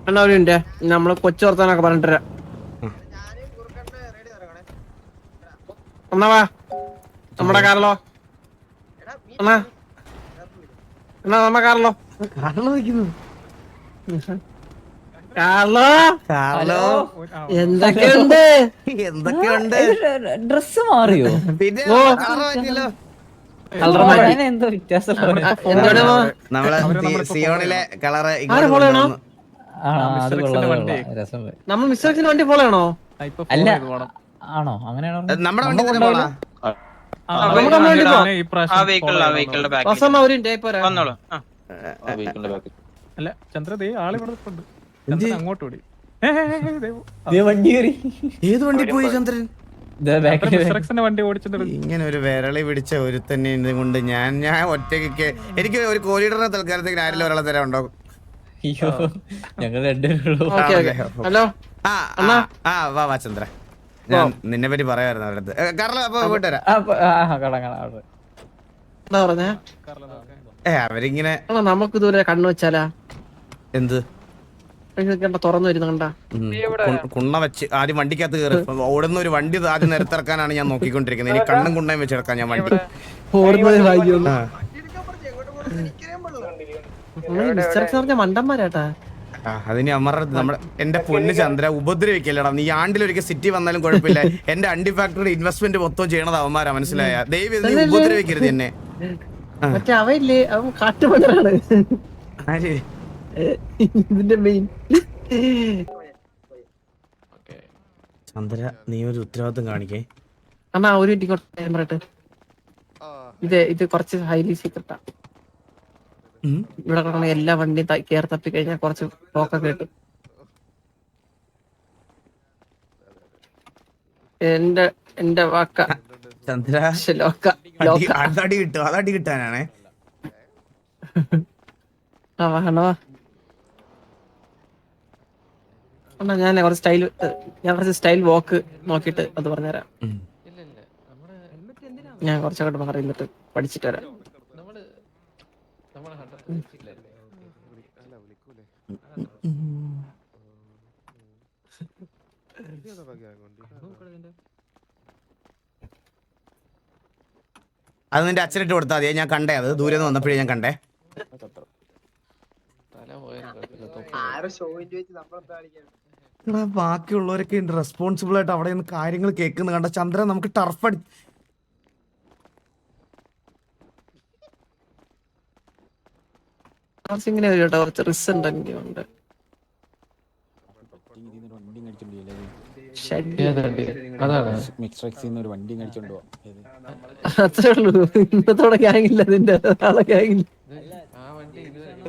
അണ്ണാ ഒരു മിനിറ്റ് നമ്മള് കൊച്ചു വർത്താനൊക്കെ പറഞ്ഞിട്ട് അണ്ണാ വാ നമ്മുടെ കാറിലോ അണ്ണാ അണ്ണാ നമ്മ കാറിലോ കാറിലോ ഹലോ എന്തൊക്കെയുണ്ട് എന്തൊക്കെയുണ്ട്? ഡ്രസ് മാറിയോ? പിന്നെ ഓ കളറ് മാറ്റിയല്ലോ. കളർ മാറ്റി എന്തോ വ്യത്യാസം എന്താണ് നമ്മള് സിയോണിലെ കളറ് ആരെ ഇങ്ങോട്ട് ഫോളോ ചെയ്യണോ കൊണ്ടുവന്നു. അത് കൊള്ളാം രസം. നമ്മൾ മിസ്റ്റർ എക്സിന്റെ വണ്ടി ഫോളോ ചെയ്യണോ അല്ല ആണോ? അങ്ങനെയാണോ? നമ്മുടെ വണ്ടി തന്നെ പോണാ. നമുക്ക് നമ്മുടെ വണ്ടി പോവാം വാസമ്മ ഒരു മിനിറ്റ് ഇപ്പൊ വരാം. അല്ല ചന്ദ്ര ആള് ഇവിടെ നിൽപ്പുണ്ട്. എന്ത്? ചന്ദ്രൻ അങ്ങോട്ട് ഓടി. വണ്ടി കയറി ഏത് വണ്ടി പോയി ചന്ദ്രൻ? മിസ്റ്റർ വണ്ടി ഓടിച്ചത് ഇങ്ങനെ ഒരു വിരളി പിടിച്ച ഒരുത്തന്നെ കൊണ്ട് ഞാൻ ഒറ്റയ്ക്ക് എനിക്ക് ഒരു കോരിഡറിനെ തൽക്കാലത്തേക്ക് ആരെങ്കിലും ഒരാളെ തരാൻ ഉണ്ടോ? അയ്യോ ഞങ്ങൾ രണ്ടുപേരുള്ളൂ. ഓക്കെ ഓക്കെ ഹലോ ആ അണ്ണാ. വാ ചന്ദ്ര, ഞാൻ നിന്നെ പറ്റി പറയായിരുന്നു അവരടുത്ത്. കാരണം അപ്പൊ പോയിട്ട് വരാം. എന്താ പറഞ്ഞേ അവരിങ്ങനെ അണ്ണാ നമുക്ക് ഇതുവരെ കണ്ണു വെച്ചാലാ എന്ത് കണ്ട തുറന്നു വരുന്ന കണ്ട കുണ്ണ വെച്ച് ആദ്യം വണ്ടിക്കകത്ത് കയറി ഓടുന്ന ഒരു വണ്ടി ആദ്യം നിരത്തിറക്കാനാണ് ഞാൻ നോക്കിക്കൊണ്ടിരിക്കുന്നത്. ഇനി കണ്ണും കുണ്ണയും വെച്ചെടുക്കാൻ ഞാൻ വണ്ടി. ഓടുന്നത് ഭാഗ്യം ആ. മിസ്റ്റർ എക്സ് പറഞ്ഞ മണ്ടന്മാരാട്ടാ. അതിന് അമറത്ത് നമ്മുടെ എന്റെ പൊന്ന് ചന്ദ്ര ഉപദ്രവിക്കല്ലടാ. നീ ആണ്ടിലൊരിക്കൽ സിറ്റി വന്നാലും കുഴപ്പമില്ല. എന്റെ അണ്ടി ഫാക്ടറി ഇൻവെസ്റ്റ്മെന്റ് മൊത്തം ചെയ്യണത് അവന്മാരാ, മനസ്സിലായ? ദൈവം നീ ഉപദ്രവിക്കരുത് എന്നെ. മറ്റേ അവയില്ലേ അവൻ കാട്ടുമണ്ണാണ് ആര്? ഇതിന്റെ മെയിൻ. ചന്ദ്ര നീ ഒരു ഉത്തരവാദിത്വം കാണിക്കേ. അണ്ണാ ഒരു മിനിറ്റ് ഇങ്ങോട്ട് പറയട്ടെ. ഇത് കുറച്ച് ഹൈലി സീക്രട്ടാ. ഇവിടെ കിടക്കുന്ന എല്ലാ വണ്ടിയും കയറി തപ്പി കഴിഞ്ഞാൽ കുറച്ച് ടോക്കൊക്കെ കിട്ടും. എന്റെ വാക്ക ചന്ദ്ര ലോക്ക ലോക്ക അതടി കിട്ടും, അതടി കിട്ടാനാണേ. അണ്ണാ ഞാൻ കുറച്ച് സ്റ്റൈൽ വാക്ക് നോക്കിട്ട് അത് പറഞ്ഞുതരാം. ഞാൻ കുറച്ചങ്ങോട്ട് മാറി എന്നിട്ട് പഠിച്ചിട്ട് വരാം. അത് നിന്റെ അച്ഛനിട്ട് കൊടുത്താൽ മതിയെ. ഞാൻ കണ്ടേ, അത് ദൂരെ നിന്ന് വന്നപ്പോഴേ ഞാൻ കണ്ടേ. ബാക്കിയുള്ളവരൊക്കെ റെസ്പോൺസിബിൾ ആയിട്ട് അവിടെ നിന്ന് കാര്യങ്ങൾ കേൾക്കുന്ന കണ്ട ചന്ദ്രൻ നമുക്ക് ടർഫ് അടി ഇങ്ങനെ വരും കേട്ടോ. കുറച്ച് റിസൾട്ട് എനിക്കുണ്ട്. അത്രേ ഉള്ളൂ. ഇന്നത്തോടെ ഗ്യാങ്ങില്ല, അതിന്റെ നാളെ ഗ്യാങ്ങില്ല.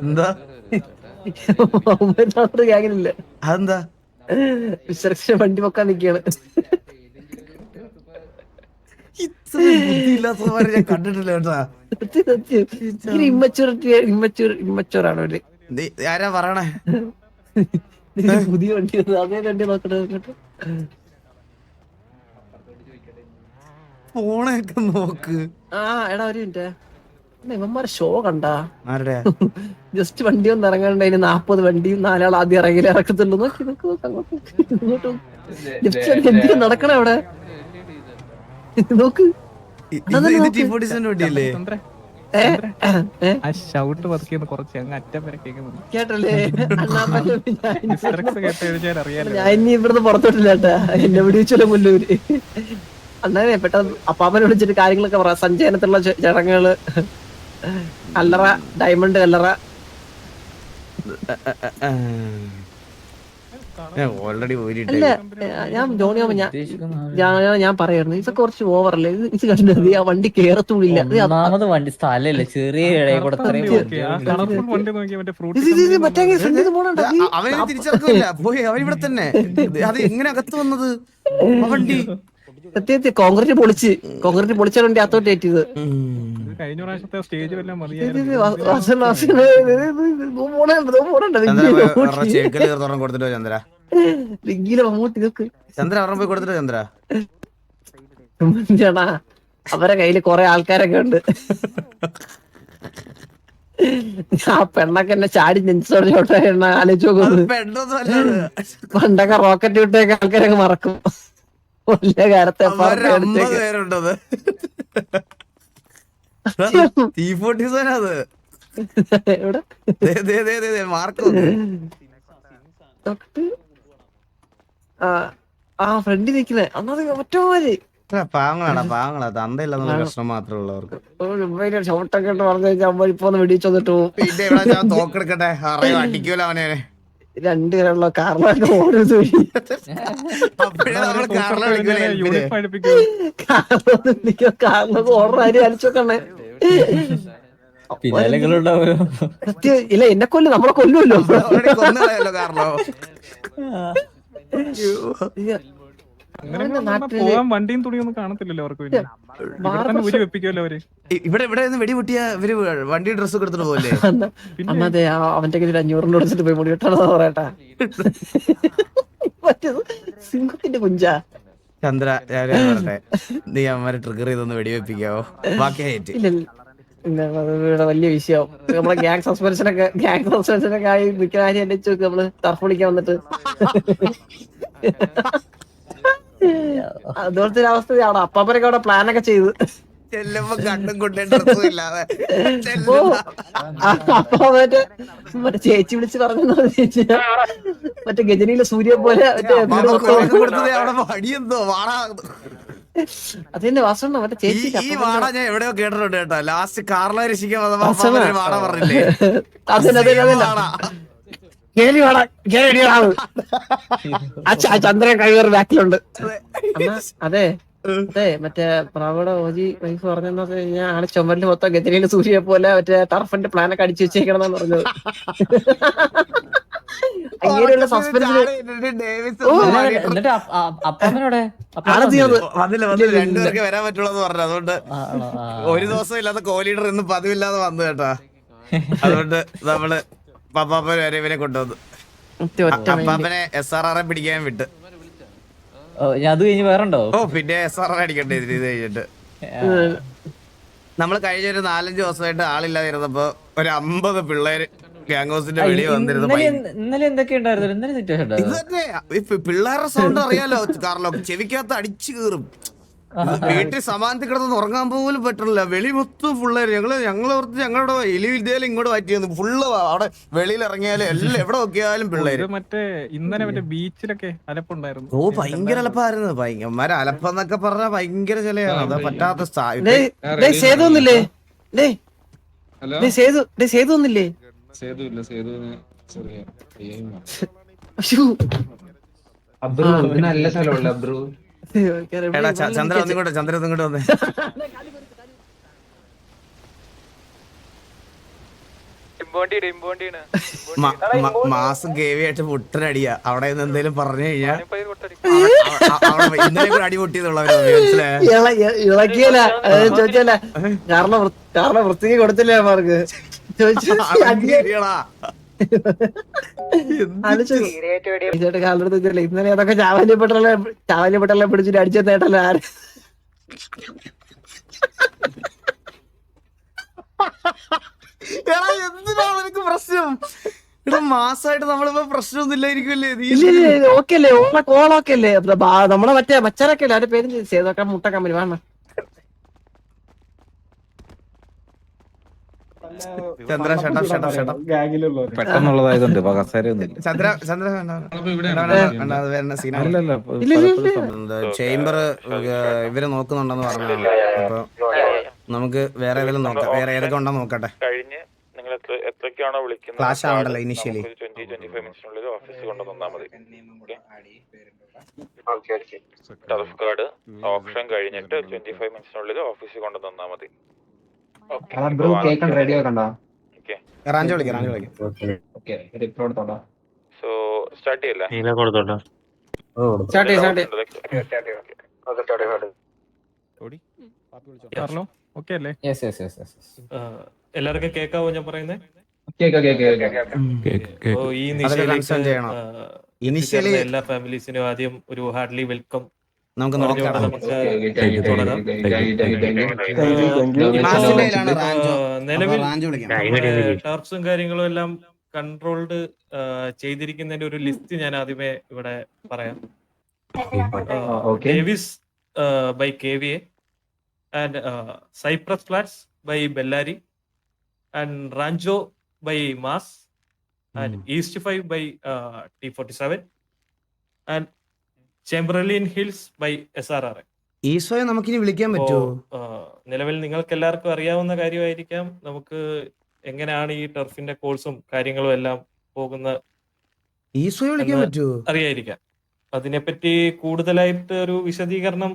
എന്താ ഗ്യാങ്ങില്ല. അതെന്താ? വണ്ടി പൊക്കാൻ നിക്കാണ്. ബുദ്ധിയില്ലാത്തവരെ ഞാൻ കണ്ടിട്ടില്ല കേട്ടാ. ഇമ്മച്ചുവർ ആണ് അവര്. ആരാ പറയണേ? പുതിയ വണ്ടി അതേ വണ്ടി നോക്കട്ടെ. ഫോണൊക്കെ നോക്ക്. എടാ ഒരു മിനിറ്റ്, ഇവന്മാരെ ഷോ കണ്ടാ? ആരുടെ? ജസ്റ്റ് വണ്ടി ഒന്ന് ഇറങ്ങാണ്ട് അതിന് 40 വണ്ടിയും 4 ആൾ ആദ്യം ഇറക്കത്തുള്ളൂ. നോക്കി എന്തിനാ നടക്കണ അവിടെ? നോക്ക് വണ്ടിയല്ലേ? ആ ഷൗട്ട് പതുക്കിയെന്ന് കുറച്ച് അങ്ങ് അറ്റം വരെ കേൾക്കുന്നുണ്ട്. കേട്ടല്ലേ? കേട്ട് കഴിഞ്ഞാൽ അറിയാലോ. ഞാൻ ഇനി ഇവിടുന്ന് പുറത്തോട്ടില്ല കേട്ടാ. എന്നെ വിളിച്ചല്ലോ മുല്ലൂര്. അണ്ണനെ പെട്ടെന്ന് അപ്പാപ്പനെ വിളിച്ചിട്ട് കാര്യങ്ങളൊക്കെ പറയാം. സഞ്ചയനത്തിലുള്ള ചടങ്ങുകള്, കല്ലറ, ഡയമണ്ട് കല്ലറ. ഓൾറെഡി അല്ല ഞാൻ ജോണിയാവുമ്പോ ഞാൻ പറയായിരുന്നു ഇതൊക്കെ കുറച്ച് ഓവറല്ലേ. ഇത് കണ്ടത് ആ വണ്ടി കേറത്തൂടില്ല. ഒന്നാമത് വണ്ടി സ്ഥലല്ലേ, ചെറിയ ഇടയിൽ കൂടെ മറ്റേ ഫ്രണ്ടിൽ പോണണ്ട. അവനെ തിരിച്ചറക്കില്ല പോയി, അവൻ ഇവിടെ തന്നെ. അത് എങ്ങനെ അകത്ത് വന്നത് വണ്ടി? സത്യത്തിൽ കോൺക്രീറ്റ് പൊളിച്ച വണ്ടി അത്തോട്ട് ഏറ്റിയത്. കഴിഞ്ഞ പ്രാവശ്യത്തെ സ്റ്റേജ് വല്ലതും കൊടുത്തിട്ടോ ചന്ദ്ര? മമ്മൂട്ടി നോക്ക്. ചന്ദ്ര അവരുടെ പോയി കൊടുത്തിട്ടോ ചന്ദ്ര? അവരെ കയ്യില് കൊറേ ആൾക്കാരൊക്കെ ഉണ്ട്. ആ പെണ്ണൊക്കെ എന്നെ ചാടി നെഞ്ചോട് ചോട്ടെ എണ്ണ ആലോചിച്ച് അത് നോക്കുന്നത്. പെണ്ണൊന്നും അല്ലത്. പണ്ടൊക്കെ റോക്കറ്റ് വിട്ടേക്ക് ആൾക്കാരൊക്കെ മറക്കും. വലിയ കാലത്തെ അവന്മാര് 50 പേരുണ്ടത്. T47 അത്. എവിടെ മാർക്ക് ആ ഫ്രണ്ടിൽ നിൽക്കുന്നേ അന്നത് ഒറ്റമാര് പാവങ്ങളാ തന്തയില്ലെന്നുള്ള പ്രശ്നം മാത്രമേ ഉള്ളവർക്ക്. ഷോട്ടൊക്കെ ഇട്ട് പറഞ്ഞു കഴിഞ്ഞാൽ അമ്മ ഇപ്പൊ ഒന്ന് വെടിച്ചു വന്നിട്ട് പോകും. പിന്നെ ഇവിടെ ഞാൻ തോക്കെടുക്കട്ടെ, അറിയോ അടിക്കൂല അവനെ. രണ്ടുപേരുള്ള കാറിലൊക്കെ ഓടുന്നത് അപ്പോഴേ നമ്മള് കാറിലെ വിളിക്കൂലേ ഹെൽപ്പിന്. കാറിലൊക്കെ ഓർഡർ ആരും അലിച്ചോക്കണേ. പിന്നാലെങ്ങളുണ്ടാവോ? ഇല്ല എന്നെ കൊല്ലും, നമ്മളെ കൊല്ലുമല്ലോ. ഓൾറെഡി കൊന്നുകളയല്ലോ കാറിലോ. പോവാൻ വണ്ടിയും തുണിയൊന്നും കാണത്തില്ലല്ലോ അവർക്ക്. പിന്നെ ഇവിടെ തന്നെ ഉരി വെപ്പിക്കുമല്ലോ അവര്. ഇവിടെ വെടി പൊട്ടിയ ഇവര് വണ്ടി ഡ്രസ് എടുത്തിട്ട് പോലെ. അന്നതെ അവന്റെ കയ്യിൽ 500 കൊടുത്തിട്ട് പോയി മുടി വെട്ടാണെന്ന് പറയട്ടാ. മറ്റേത് സിംഹത്തിന്റെ കുഞ്ചാ. ചന്ദ്ര രാവിലെ പറട്ടെ, നീ അമ്മമാരെ ട്രിഗർ ചെയ്തൊന്ന് വെടിവെപ്പിക്കാവോ? ബാക്കി ഹേറ്റ് ഇവിടെ വലിയ വിഷയം. നമ്മളെ ഗ്യാങ് സസ്പെൻഷനൊക്കെ ആയി മിക്ക കാര്യം എന്നെ ചോദിക്കും. നമ്മള് ടർഫ് വിളിക്കാൻ വന്നിട്ട് അതുപോലത്തെ ഒരു അവസ്ഥയാണ്. അപ്പാപ്പനൊക്കെ അവിടെ പ്ലാനൊക്കെ ചെയ്ത് ചെല്ലുമ്പോ കണ്ണും കൊണ്ടേ ഡ്രസ്സും ഇല്ലാതെ അപ്പൊ മറ്റേ ചേച്ചി വിളിച്ച് പറഞ്ഞു മറ്റേ ഗജനിയിലെ സൂര്യ പോലെ കൊടുത്തത് അവിടെ വടിയെന്തോ വാട. അതെന്നെ വാസണ്ണ മറ്റേ ചേച്ചി ഈ വാട ഞാൻ എവിടെയോ കേട്ടിട്ടുണ്ട് കേട്ടോ. ലാസ്റ്റ് കാറിലെ രക്ഷിക്കാൻ വന്നപ്പോ വാട പറഞ്ഞില്ലേ? ചന്ദ്രൻ കഴിവേറെ ബാക്കിലുണ്ട്. അതെ അതെ മറ്റേ പ്രാവയുടെ ഓജി വൈഫ് പറഞ്ഞെന്ന് പറഞ്ഞു കഴിഞ്ഞാൽ ആള് ചുമരില് മൊത്തം ഗജനിയിലെ സൂര്യയെ പോലെ മറ്റേ ടർഫിന്റെ പ്ലാനൊക്കെ അടിച്ചു വെച്ചേക്കണെന്നാണ് പറഞ്ഞത്. അങ്ങനെയുള്ള സസ്പെൻസ് എന്നിട്ട് അപ്പനോടെ രണ്ടുപേർക്ക് വരാൻ പറ്റുള്ളൂ പറഞ്ഞു. അതുകൊണ്ട് ഒരു ദിവസം ഇല്ലാത്ത കോലീഡർ ഇന്ന് പതിവില്ലാതെ വന്നു കേട്ടാ. അതുകൊണ്ട് നമ്മള് പപ്പാപ്പൻ വരെ ഇവനെ കൊണ്ടുവന്നു. അപ്പാപ്പനെ SRR പിടിക്കാൻ വിട്ട്. അത് കഴിഞ്ഞ് വേറുണ്ടോ? ഓ പിന്നെ SRR അടിക്കണ്ടേ ഇത് കഴിഞ്ഞിട്ട്. നമ്മള് കഴിഞ്ഞ ഒരു 4-5 ദിവസമായിട്ട് ആളില്ലാതെ ഇരുന്നപ്പോ ഒരു 50 പിള്ളേര് ഗ്യാങ് ഹൗസിന്റെ വെളിയിൽ വന്നിരുന്നു. ഇന്നലെ എന്തൊക്കെ ഉണ്ടായിരുന്നു? ഇന്നലെ സിറ്റുവേഷൻ ഇത് തന്നെ പിള്ളേരുടെ സൗണ്ട് അറിയാലോ കാറിലോ, ചെവിക്കകത്ത് അടിച്ചു കീറും. വീട്ടിൽ സമാനത്തിൽ കിടന്ന് ഉറങ്ങാൻ പോലും പറ്റില്ല. വെളി മൊത്തം പിള്ളേര്. ഞങ്ങളുടെ എലി വിദ്യയിലും ഇങ്ങോട്ട് മാറ്റിയത് ഫുള്ള്. അവിടെ വെളിയിൽ ഇറങ്ങിയാലും എല്ലാം എവിടെ നോക്കിയാലും പിള്ളേര്. മറ്റേ ഇന്നലെ മറ്റേ ബീച്ചിലൊക്കെ അലപ്പുണ്ടായിരുന്നു. ഓ ഭയങ്കര അലപ്പായിരുന്നു. ഭയങ്കര അലപ്പെന്നൊക്കെ പറഞ്ഞാൽ ഭയങ്കര ചിലയാണ്. അത് പറ്റാത്ത സേതുന്നില്ലേ നല്ല സ്ഥലമുള്ള അബ്രു. ചന്ദ്ര ഒന്നിങ്ങോട്ട് വന്നേ. മാസം കേവിയായിട്ട് മുട്ടനടിയാ. അവിടെ നിന്ന് എന്തേലും പറഞ്ഞു കഴിഞ്ഞാൽ ഇന്നലെ കൂടെ അടി പൊട്ടിയതുള്ളവരോ ഇളക്കിയല്ല ചോദിച്ചല്ല. കാരണം വൃത്തിക്ക് കൊടുത്തില്ലേ അവർക്ക് കാലെടുത്ത് ഇന്നലെ അതൊക്കെ ചാവാലിപ്പെട്ടെല്ലാം പിടിച്ചിട്ട് അടിച്ച നേട്ടല്ല ആര്. എന്തിനാണ് എനിക്ക് പ്രശ്നം? ഇവിടെ മാസമായിട്ട് നമ്മളിപ്പോ പ്രശ്നമൊന്നും ഇല്ലായിരിക്കുമല്ലേ? ഓക്കെ അല്ലേ? ഓളൊക്കെ അല്ലേ? നമ്മളെ മറ്റേ മച്ചാനൊക്കെ അല്ലേ? അതിന്റെ പേര് സേതൊക്കെ മുട്ട കമ്പനി വേണം. ചന്ദ്ര പെട്ടെന്നുള്ളതായതുകൊണ്ട് ചേംബർ ഇവര് നോക്കുന്നുണ്ടെന്ന് പറഞ്ഞതാണ്. അപ്പൊ നമുക്ക് വേറെ ഏതെങ്കിലും നോക്കാം. വേറെ ഏതൊക്കെ ഉണ്ടെന്ന് നോക്കട്ടെ. ക്ലാഷ് ആവണ്ടല്ലോ ഇനിഷ്യലി. ടർഫ് കാർഡ് ഓപ്ഷൻ കഴിഞ്ഞിട്ട് 25 മിനിറ്റ്സിനുള്ളിൽ ഓഫീസിൽ കൊണ്ടുവന്നാ മതി. സോ സ്റ്റാർട്ട് ചെയ്യല്ലേ? ഓക്കെ അല്ലേ? എല്ലാവർക്കും കേൾക്കാവോ ഞാൻ പറയുന്നത്? ഇനിഷ്യലി എല്ലാ ഫാമിലീസിനും ആദ്യം ഒരു ഹാർഡ്ലി വെൽക്കം നമുക്ക് നോക്കാം. നിലവിൽ ടർഫ്സും കാര്യങ്ങളും എല്ലാം കൺട്രോൾഡ് ചെയ്തിരിക്കുന്നതിന്റെ ഒരു ലിസ്റ്റ് ഞാൻ ആദ്യമേ ഇവിടെ പറയാം. Davis by KVA and Cypress Flats by Bellary and Rancho by Mas and East 5 by T47 and Chamberlain Hills by SRR. ഈശോയെ നമുക്കിനി വിളിക്കാൻ പറ്റുമോ? നിലവിൽ നിങ്ങൾക്ക് എല്ലാവർക്കും അറിയാവുന്ന കാര്യമായിരിക്കാം നമുക്ക് എങ്ങനെയാണ് ഈ ടർഫിന്റെ കോഴ്സും കാര്യങ്ങളും എല്ലാം പോകുന്ന ഈശോയെ വിളിക്കാൻ പറ്റുമോ? അറിയായിരിക്കാം. അതിനെപ്പറ്റി കൂടുതലായിട്ട് ഒരു വിശദീകരണം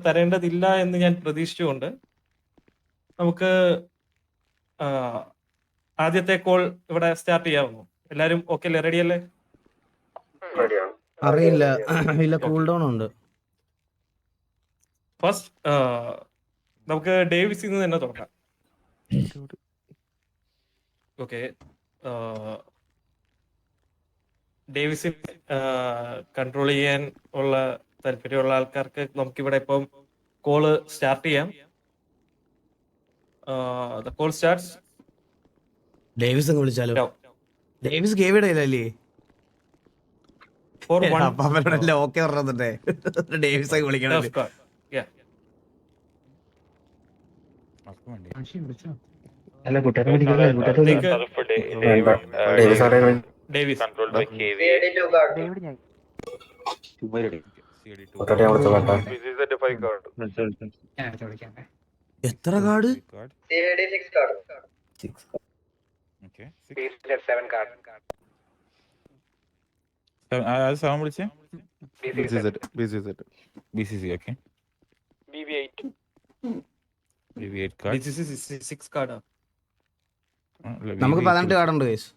തരേണ്ടതില്ല എന്ന് ഞാൻ പ്രതീക്ഷിച്ചുകൊണ്ട് നമുക്ക് ആദ്യത്തെ കോൾ ഇവിടെ സ്റ്റാർട്ട് ചെയ്യാവുന്നു. എല്ലാരും ഓക്കെ അല്ലേ? റെഡി അല്ലേ? അറിയില്ല, ഇല്ല, കൂൾ ഡൗൺ ഉണ്ട്. ഫസ്റ്റ് നമുക്ക് ഡേവിസിൽ നിന്ന് തന്നെ തുടങ്ങാം. ഓക്കെ, ഡേവിസിൽ കൺട്രോൾ ചെയ്യാൻ ഉള്ള താല്പര്യമുള്ള ആൾക്കാർക്ക് നമുക്കിവിടെ ഇപ്പം കോള് സ്റ്റാർട്ട് ചെയ്യാം. Call starts. ഡേവിസ് അങ്ങ് വിളിച്ചാലോ? ഡേവിസ് കേവിയുടെ അല്ലേ? അവരോടല്ലേ ഓക്കെ പറഞ്ഞേ? ഡേവിസ് അങ്ങ് വിളിക്കണം. അല്ല കൂട്ടുകാരെ Davis controlled by KVA. This is the 5 card. എത്ര കാർഡ്? Okay. 7 card. 7 വിളിച്ചേ? BCC, okay. BB8 card. This is 6 card. നമുക്ക് 18 കാർഡ് ഉണ്ട് guys.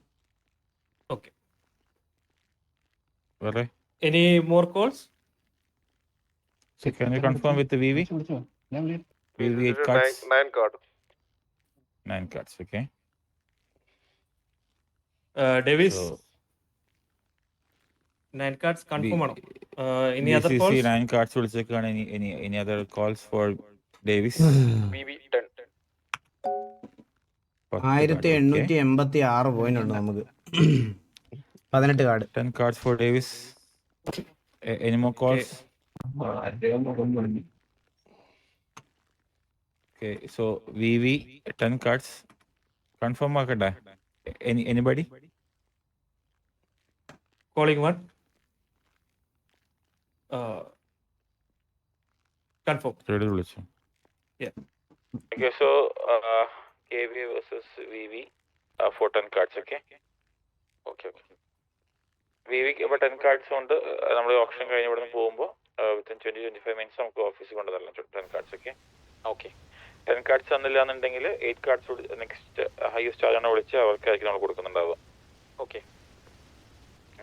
Okay. Well, Any more calls? so can you confirm with the VV? VV 8 cards. 9 cards. 9 cards, okay. Davis. So, 9 cards confirm ആണോ? Any other BCC calls? 9 cards വിളിച്ചേക്കാണ്. Any other calls for Davis? VV 10. 1886 point ഉണ്ട് നമുക്ക്. 18 card. 10 cards for Davis. Any more calls? Okay, so VV 10 cards. Confirm ആക്കട്ടെ? Anybody? Calling one. Confirm. Ready വിളിച്ചു. Yeah. Okay, so KVA versus VV for 10 cards, okay? Okay. VVക്ക് ഇപ്പോൾ 10 cards ഉണ്ട്. നമ്മൾ option കഴിഞ്ഞ് ഇവിടെ നിന്ന് പോകുമ്പോൾ വിത്തിൻ 20-25 മിനിറ്റ്സ് നമുക്ക് ഓഫീസിൽ കൊണ്ടുതരണം 10 cards, okay? Okay. 10 cards തന്നില്ല എന്നുണ്ടെങ്കിൽ 8 cards നെക്സ്റ്റ് ഹൈയസ്റ്റ് ചാർജാണ് വിളിച്ച് അവർക്കായിരിക്കും നമ്മൾ കൊടുക്കുന്നുണ്ടാവുക. Okay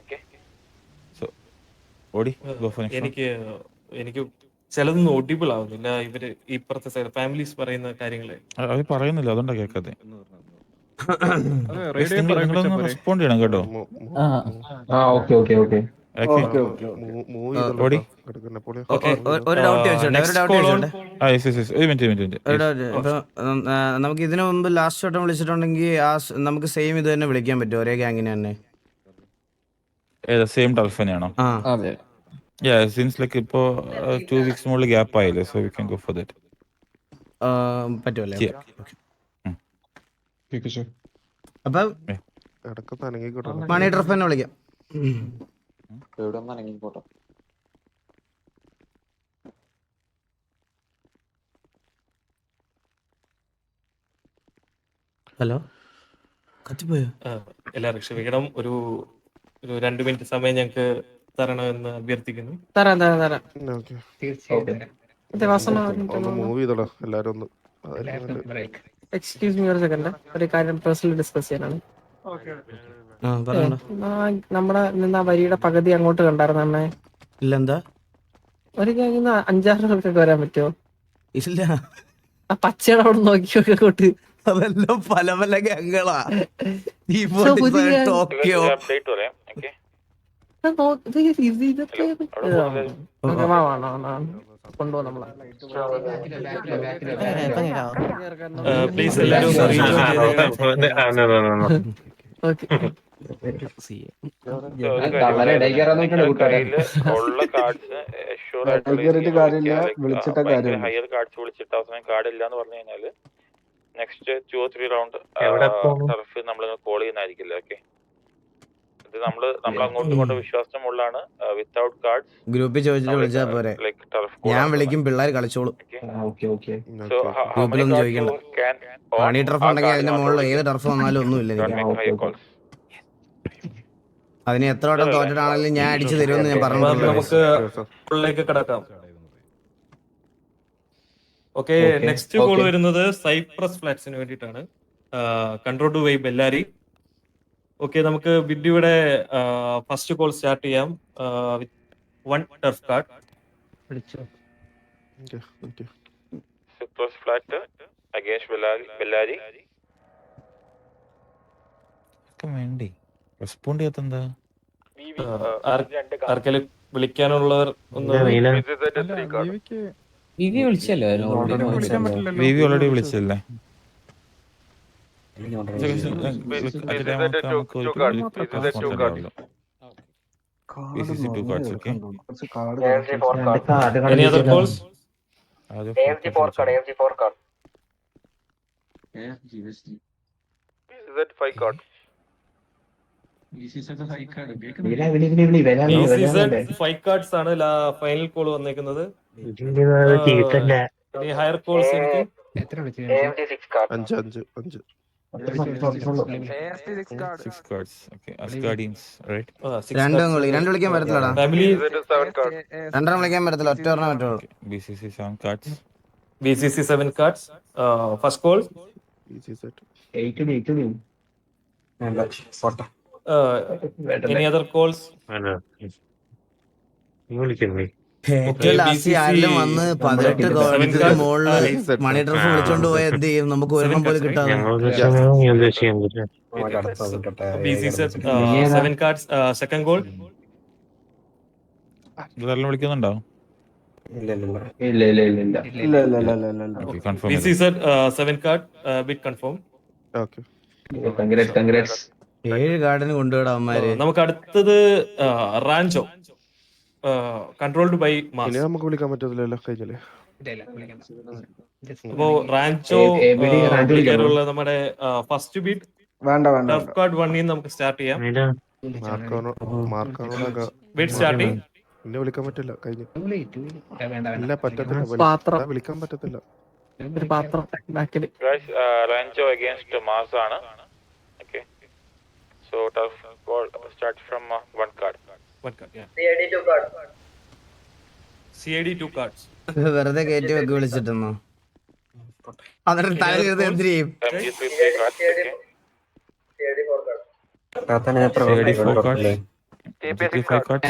okay. സോ ഓടി ഗോ ഫോർ നെക്സ്റ്റ്. എനിക്ക് ചിലതൊന്നും ഓഡിബിൾ ആവുന്നില്ല. ഇവര് ഇപ്പുറത്തെ സൈഡ് ഫാമിലീസ് പറയുന്ന കാര്യങ്ങളെ അത് പറയുന്നില്ല, അതുകൊണ്ടാണ് കേൾക്കാതെ. റെസ്പോണ്ട് ചെയ്യണം കേട്ടോ. നമുക്ക് ഇതിനു മുമ്പ് ലാസ്റ്റ് വട്ടം വിളിച്ചിട്ടുണ്ടെങ്കിൽ നമുക്ക് സെയിം ഇത് തന്നെ വിളിക്കാൻ പറ്റും, ഒരേ ഗ്യാങ്ങിന് തന്നെ. സെയിം ടർഫ് തന്നെയാണോ? Yeah, since like ഇപ്പോ 2 weeks മുകളിൽ ഗ്യാപ്പ് ആയില്ലേ, so we can go for that. പറ്റുമല്ലേ? അപ്പൊ മണി ടർഫ് തന്നെ വിളിക്കാം. ഹലോ, കത്തിപ്പോയോ? എല്ലാവരും ക്ഷമിക്കണം. ഒരു 2 മിനിറ്റ് സമയം ഞങ്ങൾക്ക് തരണമെന്ന് അഭ്യർത്ഥിക്കുന്നു. തരാം. എക്സ്ക്യൂസ് മീ ഒരു സെക്കൻഡ്, ഒരു കാര്യം പേഴ്സണലി ഡിസ്കസ് ചെയ്യാനാണ്. നമ്മുടെ നിന്ന് ആ വരിയുടെ പകുതി അങ്ങോട്ട് കണ്ടായിരുന്നു. ഇല്ല, എന്താ ഒരു ഗ്യാങ്ങിന്ന് 5-6 പേർക്കൊക്കെ വരാൻ പറ്റുമോ? ഇല്ല, ആ പച്ചയുടെ അവിടെ നോക്കിയൊക്കെ അങ്ങോട്ട്. അതെല്ലാം പല പല ഗ്യാങ്ങുകളാ. അപ്ഡേറ്റ് പറയാം. ഓക്കെ ഇതൊക്കെ കൊണ്ടുപോകാം നമ്മളെ പ്ലീസ് എല്ലാവരും ഒന്ന് റീജോയിൻ ചെയ്തേക്കാം. ഓക്കെ കയ്യില് ഉള്ള കാർഡ്സ് ഷുവർ ആയിട്ടുള്ള ഹയർ കാർഡ്സ് വിളിച്ചിട്ട് അവസാനം കാർഡ് ഇല്ല എന്ന് പറഞ്ഞു കഴിഞ്ഞാല് നെക്സ്റ്റ് 2 or 3 റൗണ്ട് ടർഫ് നമ്മൾ കോൾ ചെയ്യുന്നതായിരിക്കില്ല. ഓക്കെ, ഇത് നമ്മൾ അങ്ങോട്ടും കൊണ്ട് വിശ്വാസമുള്ളതാണ്. വിത്തൗട്ട് കാർഡ്സ് ഗ്രൂപ്പിൽ ചോദിച്ചിട്ട് വിളിച്ചാൽ പോരെ, ഞാൻ വിളിക്കും, പിള്ളേർ കളിച്ചോളും. ഗ്രൂപ്പിലൊന്നും ചോദിക്കണ്ട. പണി ടർഫ് ഉണ്ടെങ്കിൽ അതിന്റെ മുകളിൽ ഏത് ടർഫ് വന്നാലും ഒന്നുമില്ല. അതിന് എത്ര വട്ടം തോറ്റിട്ടാണെങ്കിലും ഞാൻ അടിച്ചു തരുമെന്ന് ഞാൻ പറഞ്ഞിട്ടുണ്ട്. നമുക്ക് ഉള്ളിലേക്ക് കിടക്കാം. ഓക്കെ, നെക്സ്റ്റ് കോൾ വരുന്നത് സൈപ്രസ് ഫ്ലാറ്റ്സിന് വേണ്ടിയിട്ടാണ്. Controlled by Bellary. Okay, നമുക്ക് ബിഡ്ഡിയുടെ ഫസ്റ്റ് കോൾ സ്റ്റാർട്ട് ചെയ്യാം. 1 turf card. Cyprus flat against Bellary. വേണ്ടി റെസ്പോണ്ട് ചെയ്യാത്തെന്താ? ആർക്കെങ്കിലും വിളിക്കാനുള്ളവർ ഒന്ന് വിവി വിളിച്ചല്ലോ വിവി ഓൾറെഡി വിളിച്ചല്ലേ? Any other calls? AFG5 card. Five cards ആണ് ഫൈനൽ കോൾ വന്നേക്കുന്നത്. ഹയർ കോൾസ് എനിക്ക് 6 cards. Okay, Asgardians, right? രണ്ടും വിളിക്കാൻ പറ്റത്തില്ലടാ. ഫാമിലി രണ്ടെണ്ണം വിളിക്കാൻ പറ്റത്തില്ല, ഒറ്റ ഒരെണ്ണം പറ്റുള്ളൂ. BCC 7 cards. BCC 7 cards. First call. Any other calls? ആരെങ്കിലും വന്ന് 18 കോളത്തിന് മുകളില് മണി ഡ്രഫ് വിളിച്ചോണ്ട് പോയാൽ എന്ത് ചെയ്യും? നമുക്ക് ഒരെണ്ണം പോലും കിട്ടാതെ. BCC 7 cards. Second call. ഇതെല്ലാം വിളിക്കുന്നുണ്ടോ? Okay, confirm. BCC 7 card. Bit confirm. 7 കാർഡിന് കൊണ്ടുപോയിടാ അവന്മാര്. നമുക്ക് അടുത്തത് റാഞ്ചോ. Controlled by mass. നമുക്ക് വിളിക്കാൻ പറ്റത്തില്ലല്ലോ, കഴിഞ്ഞല്ലേ? അപ്പോ റാഞ്ചോ വിളിക്കാനുള്ള നമ്മുടെ ഫസ്റ്റ് ബീറ്റ് ടർഫ് കാർഡ് 1 നമുക്ക് സ്റ്റാർട്ട് ചെയ്യാം. Beat starting. എന്നെ വിളിക്കാൻ പറ്റില്ല, കഴിഞ്ഞു. ഇല്ല, പറ്റത്തില്ല, വിളിക്കാൻ പറ്റത്തില്ല. ഒരു പാത്രം ബാക്കില് റാഞ്ചോ അഗൈൻസ്റ്റ് മാസ് ആണ്. Okay, so turf call start from 1 card. CID 2 cards. വെറുതെ കയറ്റി വെക്ക് വിളിച്ചിട്ടെന്നോ? എന്നിട്ട് തലയിരുന്ന് എന്ത് ചെയ്യും? MG3 cards. CID 4 cards. TP 5 cards.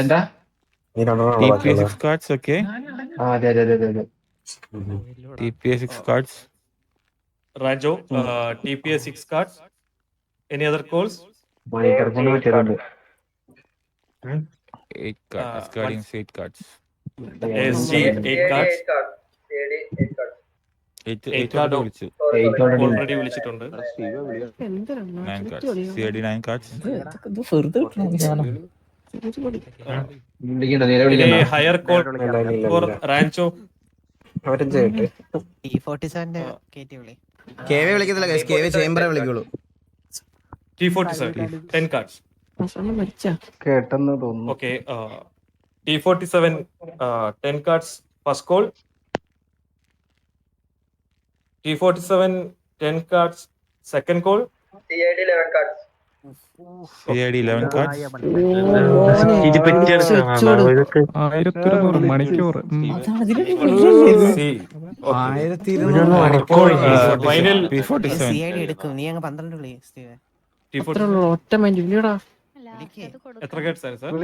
TP 6 cards, okay. TP 6 cards. Ranjo, TPA 6 cards. Any other calls? 8 cards. Asgardians 8 cards. SG 8 cards. 8 card വിളിച്ചു. Already വിളിച്ചിട്ടുണ്ട്. 9 cards. CID 9 cards. Higher call for Rancho. KV വിളിക്കത്തില്ല, KV ചേംബറെ വിളിക്കുള്ളൂ. T47 10 cards. Okay, T47 10 cards. First call. T47 10 cards. Second call. CID 11 cards. മണിക്കൂർ. Final P47. ഒറ്റ mind ഇല്ലടാ. എത്ര cards ആണ് sir? CID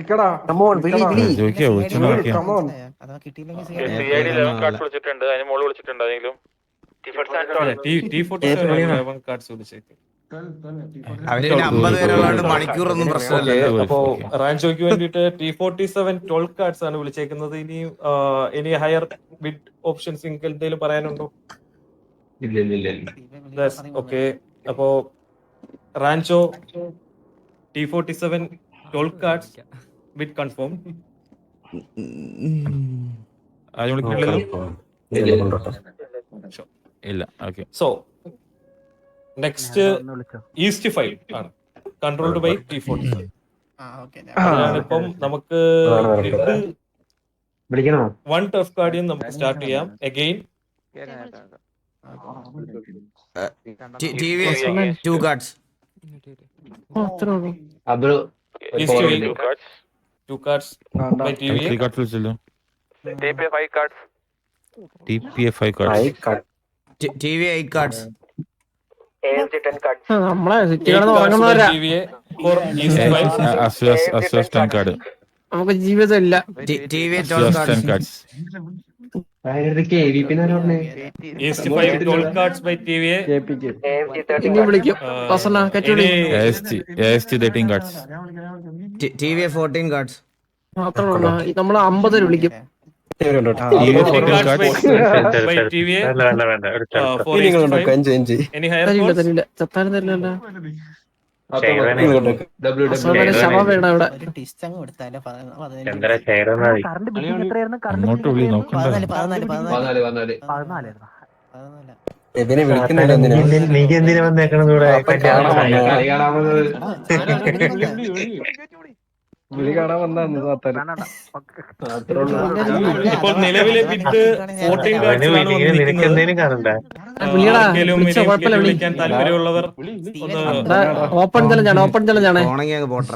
11 cards വിളിച്ചിട്ടുണ്ട്, അതിന് മോള് വിളിച്ചിട്ടുണ്ട്. ആരെങ്കിലും T47 11 cards വിളിച്ചേക്കും. അവര് 50 പേരുള്ളതുകൊണ്ട് മണിക്കൂറൊന്നും പ്രശ്നമില്ലല്ലോ. അപ്പോ റാൻചോയ്ക്ക് വേണ്ടിയിട്ട് T47 12 കാർഡ്സ് ആണ് വിളിച്ചേക്കുന്നത്. ഇനി ഹയർ ബിഡ് ഓപ്ഷൻസ് നിങ്ങൾക്ക് എന്തെങ്കിലും പറയാനുണ്ടോ? ഓക്കെ, അപ്പോ റാൻചോ T47 12 കാർഡ്സ് ബിഡ് കൺഫേം. ഇല്ല. ഓക്കെ, സോ നെക്സ്റ്റ് ഈസ്റ്റ് 5 ആണ് കൺട്രോൾഡ് ബൈ T47. ഇപ്പം നമുക്ക് വിളിക്കണോ? 1 ടഫ് കാർഡിയം നമുക്ക് സ്റ്റാർട്ട് ചെയ്യാം. Again TV 2 cards. Abru east 2 cards by TVA. TPA 5 cards. TPA 5 cards. TV 8 cards. AMG 10 cards. നമ്മളെ സിറ്റി 8 കിടന്ന് cards by ഉറങ്ങുന്നവരാ. TVA for East 5. Aslas 10 card. നമുക്ക് ജീവിതം ഇല്ല. TV 12 10 cards. cards. KVP East 5 12 cards by TVA. AMG 30 ഇനി വിളിക്കും. വസന കെറ്റുവിളി AST 13 cards. TV 14 cards. മാത്രമേ ഉള്ളൂ. നമ്മള് 50 വിളിക്കും. TV 14 cards. By TVA. For East 5. Any higher തരില്ല calls? തരില്ല. ചത്താനും തരില്ലല്ലോ. W വസനയുടെ ശവം വേണം ഇവിടെ. അങ്ങോട്ട് വിളി നോക്കണ്ട. നീ എന്തിനാ വന്നേക്കണത് ഇവിടെ? ഇപ്പോൾ നിലവിലെ ബിഡ് 14 cards ആണ് വന്നിരിക്കുന്നത്. വിളിയടാ. ആർക്കെങ്കിലും വിളിച്ച ഇനി കുഴപ്പമില്ല വിളി. വിളിക്കാൻ താല്പര്യമുള്ളവർ ഒന്ന് ഓപ്പൺ ചലഞ്ചാണ്. ഓപ്പൺ ചലഞ്ചാണ്. പോണെങ്കി അങ്ങ് പോട്ടെ.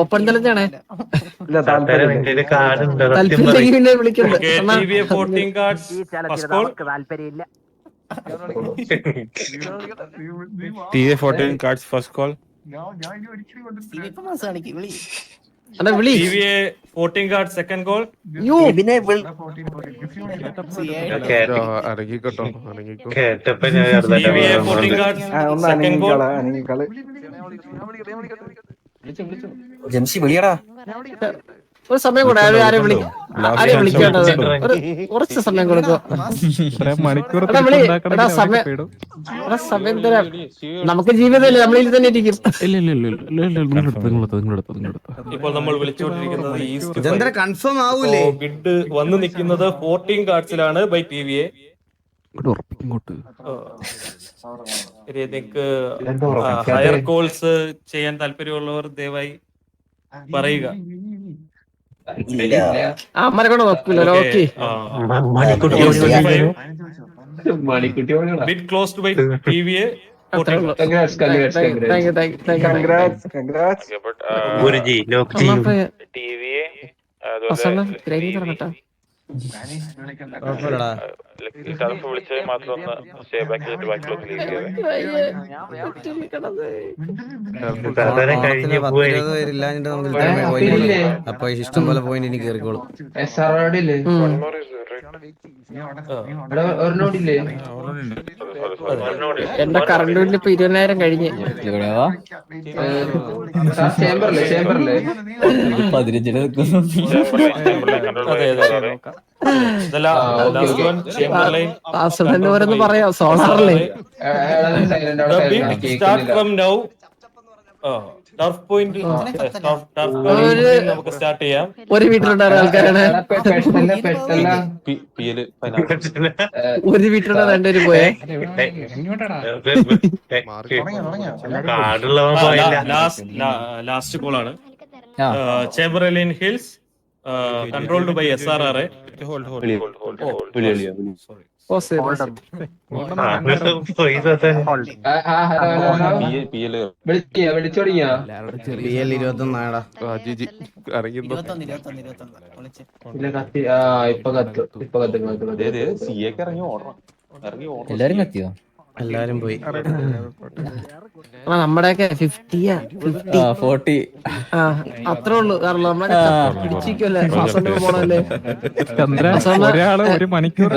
ഓപ്പൺ ചലഞ്ചാണ്. കാർഡുണ്ട്. താല്പര്യം പിന്നെ വിളിക്കണ്ട്. എന്നാ TVA 14 cards first call. TV 14 cards first call. അല്ല വിളി. TVA 14 cards second call. യോ അടങ്ങിക്കോട്ടോ അടങ്ങിക്കോ. കേട്ടപ്പോ ഞാൻ TVA 14 cards second call. Jamshi വിളിയടാ. ഒരു സമയം കൂടെ ആരെ വിളിക്കും. ആരെ വിളിക്കേണ്ടത് ഒരു കുറച്ച് സമയം കൊടുക്കും. മണിക്കൂർ എടാ വിളി. എടാ സമയം എടാ സമയം തരാം. നമുക്ക് ജീവിതമില്ല. നമ്മളിൽ തന്നെ ഇരിക്കും. ഇപ്പോൾ നമ്മൾ വിളിച്ചുകൊണ്ടിരിക്കുന്നത് ഈസ്റ്റ് ഇതെന്താ കൺഫേം ആവൂലേ? ബിഡ് വന്ന് നിൽക്കുന്നത് 14 കാർഡ്സിലാണ് ബൈ TVA. നിങ്ങൾക്ക് ഹയർ കോൾസ് ചെയ്യാൻ താല്പര്യമുള്ളവർ ദയവായി പറയുക. അമ്മരെ കൊണ്ട് നോക്കൂലോ. Okay bid closed by TVA. അത്രേ ഉള്ളൂ. താങ്ക് യു ഗുരുജി ലോക്ക് ചെയ്യും. TVA കേട്ടോ. ടർഫ് വിളിച്ചത് മാത്രം ഒന്ന് സ്റ്റേ ബാക്ക് ചെയ്തിട്ട് ബാക്കിലോട്ട് ലീവ് ചെയ്തേ. കഴിഞ്ഞു പോയി. ഇല്ലാഞ്ഞിട്ട് നമുക്ക് അപ്പൊ ഇഷ്ടം പോലെ പോയിന്റ് ഇനി കേറിക്കോളും. എന്റെ കറണ്ട് ബില്ല് ഇപ്പൊ 20,000 കഴിഞ്ഞ്. 15 പാസ്വേഡ് ഓരോന്ന് പറയാം. സോളാറല്ലേ. Start from now. Turf point നമുക്ക് സ്റ്റാർട്ട് ചെയ്യാം. ഒരു വീട്ടിലുണ്ടായിരുന്ന ആൾക്കാരാണ്. ഒരു വീട്ടിലുള്ള രണ്ടുപേര് പോയേ. ലാസ്റ്റ് കോൾ ആണ്. Chamberlain hills controlled by SRRA. എല്ലാരും കത്തിയോ? എല്ലാരും പോയി. നമ്മുടെയൊക്കെ 50 40. അത്രേ ഉള്ളു. കാരണം നമ്മളെ പിടിച്ചിരിക്കുമല്ലേ പോണല്ലേ. ചന്ദ്ര ഒരാള് ഒരു മണിക്കൂർ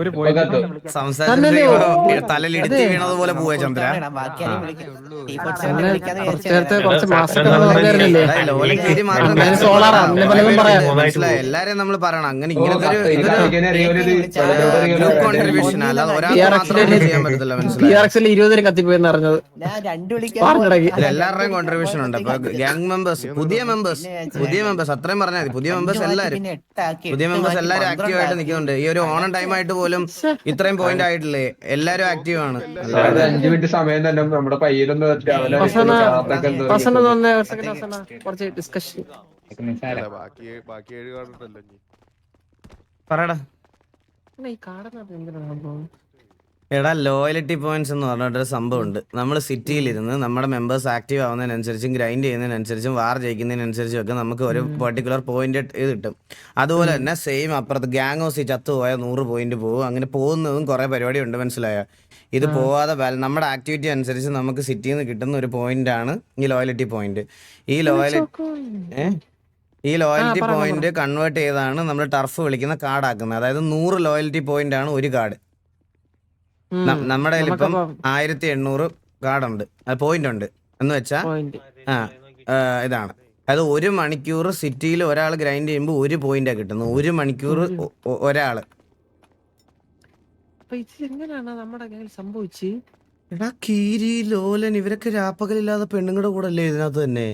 ഒരു പോയിന്റ് സംസാരിച്ചിട്ട് തലയിൽ ഇടുത്തി വീണതുപോലെ പോവാ ചന്ദ്ര. കുറച്ച് മാസങ്ങൾ പറഞ്ഞായിരുന്നില്ലേ മനസ്സിലായി. എല്ലാരെയും നമ്മൾ പറയണം. അങ്ങനെ ഇങ്ങനത്തെ ഗ്രൂപ്പ് കോൺട്രിബ്യൂഷൻ അല്ലാതെ ഒരാൾക്ക് ചെയ്യാൻ പറ്റത്തില്ല. മനസ്സിലായി. 20 കത്തിപ്പോയെന്ന് അറിഞ്ഞത് എല്ലാവരുടെയും കോൺട്രിബ്യൂഷൻ ഉണ്ട്. അപ്പൊ ഗ്യാങ് മെമ്പേഴ്സ്, പുതിയ മെമ്പേഴ്സ് അത്രയും പറഞ്ഞാൽ മതി. പുതിയ മെമ്പേഴ്സ് എല്ലാരും ആക്റ്റീവ് ആയിട്ട് നിൽക്കുന്നുണ്ട്. ഈ ഒരു ഓണം ടൈം ആയിട്ട് പോലും ഇത്രയും പോയിന്റ് ആയിട്ടില്ലേ, എല്ലാരും ആക്റ്റീവ് ആണ്. 5 മിനിറ്റ് സമയം തന്നെ നമ്മുടെ പയ്യലൊന്നും കുറച്ച് ഡിസ്കഷൻ ബാക്കി 7 കാർഡുണ്ടല്ലോ ഇനി. പറയടാ. ഈ കാർഡെന്നകത്ത് എന്തിനാണ് സംഭവം? എടാ, ലോയലിറ്റി പോയിന്റ്സ് എന്ന് പറഞ്ഞിട്ടൊരു സംഭവം ഉണ്ട്. നമ്മൾ സിറ്റിയിലിരുന്ന് നമ്മുടെ മെമ്പേഴ്സ് ആക്റ്റീവ് ആവുന്നതിനനുസരിച്ചും ഗ്രൈൻഡ് ചെയ്യുന്നതിനനുസരിച്ചും വാർ ജയിക്കുന്നതിനനുസരിച്ചും ഒക്കെ നമുക്ക് ഒരു പെർട്ടിക്കുലർ പോയിന്റ് ഇത് കിട്ടും. അതുപോലെ തന്നെ സെയിം അപ്പുറത്ത് ഗ്യാങ് ഹൗസിൽ ചത്തുപോയാൽ 100 പോയിന്റ് പോകും. അങ്ങനെ പോകുന്നതും കുറേ പരിപാടി ഉണ്ട്. മനസ്സിലായോ? ഇത് പോവാതെ നമ്മുടെ ആക്ടിവിറ്റി അനുസരിച്ച് നമുക്ക് സിറ്റിയിൽ നിന്ന് കിട്ടുന്ന ഒരു പോയിന്റാണ് ഈ ലോയലിറ്റി പോയിന്റ്. ഈ ലോയലിറ്റി പോയിന്റ് കൺവേർട്ട് ചെയ്താണ് നമ്മൾ ടർഫ് വിളിക്കുന്ന കാർഡ് ആക്കുന്നത്. അതായത് 100 ലോയലിറ്റി പോയിന്റ് ആണ് ഒരു കാർഡ്. നമ്മുടെ ഇപ്പം 1800 കാർഡുണ്ട്, പോയിന്റ് ഉണ്ട് എന്ന് വെച്ചാ ഇതാണ്. അതായത് 1 മണിക്കൂർ സിറ്റിയിൽ ഒരാൾ ഗ്രൈൻഡ് ചെയ്യുമ്പോൾ 1 പോയിന്റാ കിട്ടുന്നത്. 1 മണിക്കൂർ ഒരാള്. എടാ, കീരി, ലോലൻ ഇവരൊക്കെ രാപ്പകലില്ലാതെ പെണ്ണുങ്ങളുടെ കൂടെ അല്ലേ ഇതിനകത്ത് തന്നെ.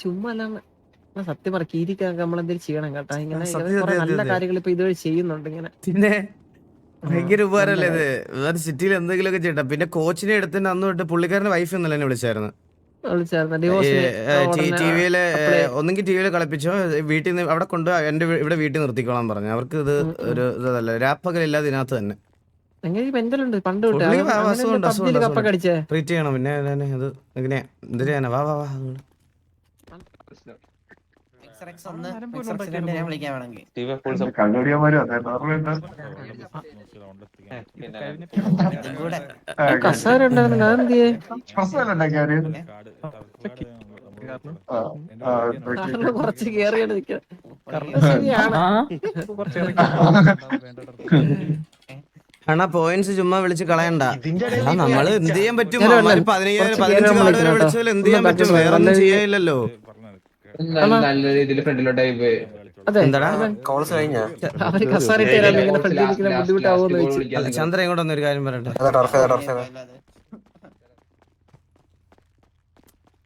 ചുമ്മാ സത്യം പറ, കീരിക്കൊക്കെ നമ്മളെന്തെങ്കിലും ചെയ്യണം കേട്ടാ. ഇങ്ങനെ നല്ല കാര്യങ്ങൾ ഇപ്പൊ ഇതുവഴി ചെയ്യുന്നുണ്ട്. ഇങ്ങനെ പിന്നെ ഭയങ്കര ഉപകാരമല്ലേ ഇത്. സിറ്റിയിൽ എന്തെങ്കിലുമൊക്കെ ചെയ്യട്ടെ. പിന്നെ കോച്ചിനെ എടുത്തിട്ട് അന്ന് തൊട്ട് പുള്ളിക്കാരന്റെ വൈഫ് ഇന്നലെ എന്നെ വിളിച്ചായിരുന്നു. ടിവിയില് ഒന്നെങ്കിൽ ടിവിയിൽ കളിപ്പിച്ചോ, വീട്ടിൽ നിന്ന് അവിടെ കൊണ്ട് ഇവിടെ വീട്ടിൽ നിർത്തിക്കോളാൻ പറഞ്ഞു. അവർക്ക് ഇത് ഒരു ഇതല്ല, രാപ്പകലില്ലാതെ ഇതിനകത്ത് തന്നെ ട്രീറ്റ് ചെയ്യണം. പിന്നെ ഇത് എങ്ങനെയാ എന്ത് ചെയ്യാനാ? വാ വാ വാ. കസാര കുറച്ച് കേറിയാണ് അണ്ണാ, പോയിന്റ്സ് ചുമ്മാ വിളിച്ച് കളയണ്ട. നമ്മള് എന്ത് ചെയ്യാൻ പറ്റും? 15,000 15 കാർഡ് വരെ വിളിച്ചാൽ എന്ത് ചെയ്യാൻ പറ്റും? വേറെ ഒന്നും ചെയ്യാനില്ലല്ലോ. നല്ല രീതിയിൽ ഫ്രണ്ടിലോട്ടായി പോയി. ചന്ദ്ര ഇങ്ങോട്ടൊന്നും ഒരു കാര്യം പറയട്ടെ.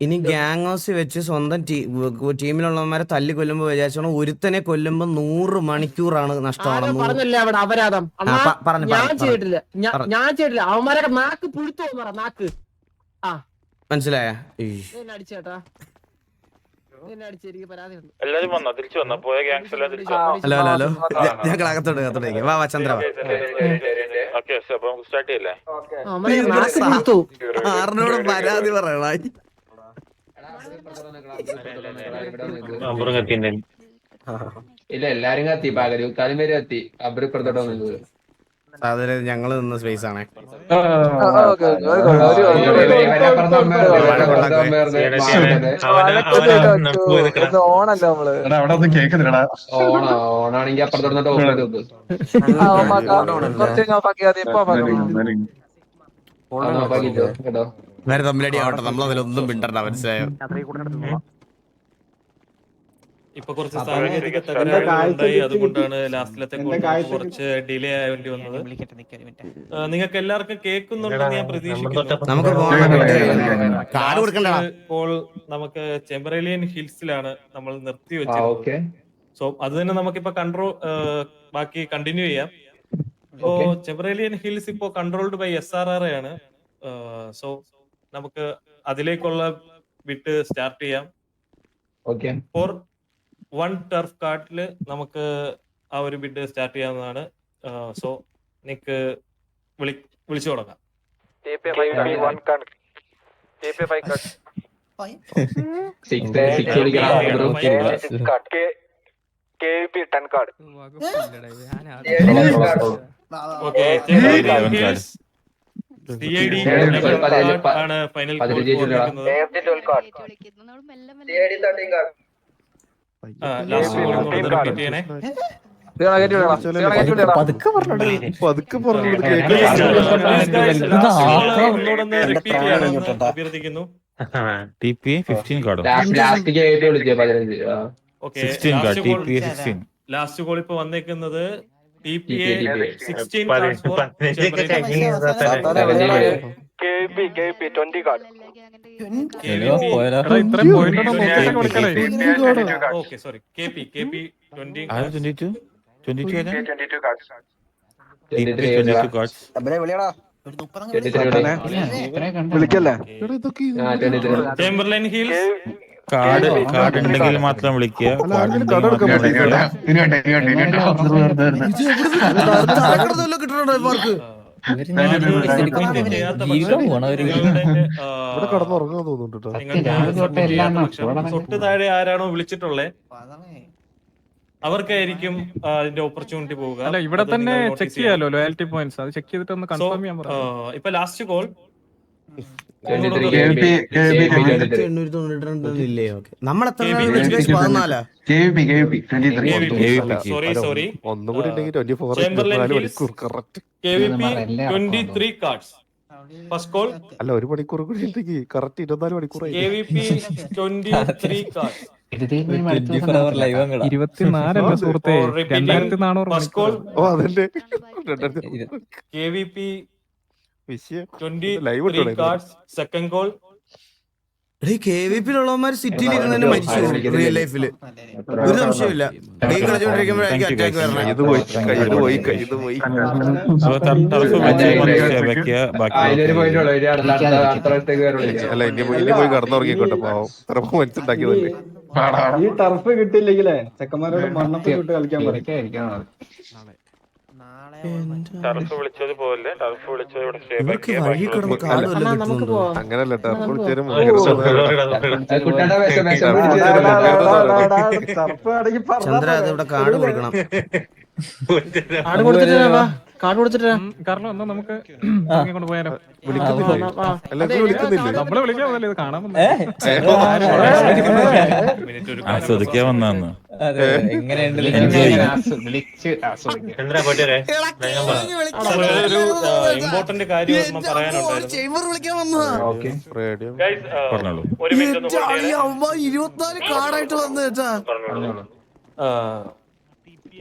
ഇനി ഗ്യാങ് ഹൗസ് വെച്ച് സ്വന്തം ടീമിലുള്ളവന്മാരെ തല്ലി കൊല്ലുമ്പോ വിചാരിച്ചോണം, ഒരുത്തനെ കൊല്ലുമ്പോ 100 മണിക്കൂറാണ് നഷ്ടമാണ്. മനസ്സിലായ? എല്ലാരും വന്നോ? തിരിച്ചു വന്നോ? പോയ ഗ്യാങ്സ് എല്ലാം തിരിച്ചു വന്നോ? ഹലോ ഹലോ ഹലോ, ഞങ്ങൾ അകത്തോട്ട് വാ ചന്ദ്ര. ഓക്കെ, അപ്പൊ നമുക്ക് സ്റ്റാർട്ട് ചെയ്യല്ലേ? ആറിനോട് പരാതി പറയണ. ഇല്ല, എല്ലാരും കത്തി. പകരക്കാലം വരെ കത്തി. അവർ ഇപ്പുറത്തോട്ട് വന്നത് അതില് ഞങ്ങള് നിന്ന സ്പേസ് ആണ്. ഓണാണെങ്കി അപ്പുറത്തോട്ട് കേട്ടോ. വേറെ തമ്മിലടി ആവട്ടെ, നമ്മളതിലൊന്നും മിണ്ടണ്ട. മനസ്സിലായോ? ഇപ്പൊ കുറച്ച് സാങ്കേതിക തകരാറുകളുണ്ടായി. അതുകൊണ്ടാണ് ലാസ്റ്റിലത്തെ കുറച്ച് ഡിലേ ആവേണ്ടി വന്നത്. നിങ്ങൾക്ക് എല്ലാവർക്കും കേൾക്കുന്നുണ്ടെന്ന് ഞാൻ പ്രതീക്ഷിക്കുന്നു. ഇപ്പോൾ നമുക്ക് ചെമ്പറേലിയൻ ഹിൽസിലാണ് നമ്മൾ നിർത്തി വെച്ചത്. സോ അത് തന്നെ നമുക്കിപ്പോ ബാക്കി കണ്ടിന്യൂ ചെയ്യാം. ഇപ്പോ ചെമ്പറേലിയൻ ഹിൽസ് ഇപ്പോ കൺട്രോൾഡ് ബൈ SRR ആണ്. സോ നമുക്ക് അതിലേക്കുള്ള ബിറ്റ് സ്റ്റാർട്ട് ചെയ്യാം. ഫോർ 1 ടർഫ് കാർഡില് നമുക്ക് ആ ഒരു ബിഡ് സ്റ്റാർട്ട് ചെയ്യാവുന്നതാണ്. സോ നിക്ക് വിളിച്ചു തുടങ്ങാം. ഓക്കെ CID ആണ് ഫൈനൽ കോൾ വന്നിരിക്കുന്നത്. ലാസ്റ്റ് കോൾ ഒന്നുകൂടെ റിപ്പീറ്റ് ചെയ്യണേ. പതുക്കെ പറഞ്ഞു ഒന്നുകൂടെ റിപ്പീറ്റ് ചെയ്യണമെന്ന് അഭ്യർത്ഥിക്കുന്നു. TP 15 കാർഡോ ലാസ്റ്റ് KP വിളിച്ചേ 15. Okay 16 card TP 16 last call ഇപ്പൊ വന്നേക്കുന്നത് TPA TPA 16 ഇത്രയും point okay sorry KP 20 22 22 cards വിളിക്കല്ലേ ചേംബർലൈൻ ഹിൽസ് കാർഡ് ഉണ്ടെങ്കിൽ മാത്രം വിളിക്കുക. കിട്ടണോ ഇവർക്ക്? കടന്നുറങ്ങാൻ തോന്നുന്നുണ്ട്. തൊട്ട് താഴെ ആരാണോ വിളിച്ചിട്ടുള്ളേ അവർക്കായിരിക്കും അതിന്റെ ഓപ്പർച്യൂണിറ്റി പോവുക. അല്ല ഇവിടെ തന്നെ ചെക്ക് ചെയ്യാലോ ലോയാലിറ്റി പോയിന്റ്സ്, അത് ചെക്ക് ചെയ്തിട്ട് ഒന്ന് കൺഫേം ചെയ്യാൻ പറയാം. ഇപ്പൊ ലാസ്റ്റ് കോൾ സോറി ഒന്നും കൂടി ഉണ്ടെങ്കിൽ 24 മണിക്കൂർ correct. KVP 23 cards. First call അല്ല 1 മണിക്കൂർ കൂടി ഉണ്ടെങ്കിൽ കറക്റ്റ് 24 മണിക്കൂറായി. KVP 23 cards. 24 സുഹൃത്തെ 2400 ഫസ്റ്റ് കോൾ ഓ അതല്ലേ KVP വിഷയം 23 cards. സെക്കൻഡ് കോൾ KVP-ലുള്ളവന്മാർ സിറ്റിയിൽ ഇരുന്ന് തന്നെ മരിച്ചു റിയൽ ലൈഫില്. ഒരു സംശയമില്ല. ഗെയിം കളിച്ചോണ്ടിരിക്കുമ്പോഴായിരിക്കും അറ്റാക്ക് വരണേ. ഇത് പോയി. അല്ല ഇനി പോയി കടന്നുറങ്ങിക്കോട്ടെ പാവം. ചിലപ്പോ മനസ്സുണ്ടാക്കിയതല്ലേ. ഈ ടർഫ് കിട്ടിയില്ലെങ്കിലേ ചെക്കന്മാരോട് മണ്ണപ്പ് വിട്ട് കളിക്കാൻ പറയും. ടർഫ് വിളിച്ചത് പോലെ ടർഫ് വിളിച്ചത് ഇവിടെ സ്റ്റേ ഇവർക്ക് വഴി കിടന്ന് കാട് വല്ലതും കിട്ടുന്നുണ്ടോ? അങ്ങനല്ല ടർഫ് വിളിച്ചാലും ചന്ദ്ര അത് ഇവിടെ കാട് കൊടുക്കണം. കാർഡ് കൊടുത്തിട്ടാ കാർഡ് കൊടുത്തിട്ടാ കാരണം എന്നാ നമുക്ക് കൊണ്ട് പോയാലോ. വിളിക്കുന്നില്ലേ? എല്ലാവരും വിളിക്കുന്നില്ലേ? നമ്മളെ വിളിക്കാമല്ലോ ഇത് കാണാൻ ആസ്വദിക്കാൻ വന്നു. എങ്ങനെയുണ്ട് ഒരു ഇമ്പോർട്ടന്റ് കാര്യം ഒരെണ്ണം പറയാനുണ്ടായിരുന്നു. ചേംബർ വിളിക്കാൻ വന്നതാ. പറഞ്ഞോളൂ. ഒരു മിനിറ്റ് 24 കാർഡായിട്ട് വന്നു കേട്ടാ.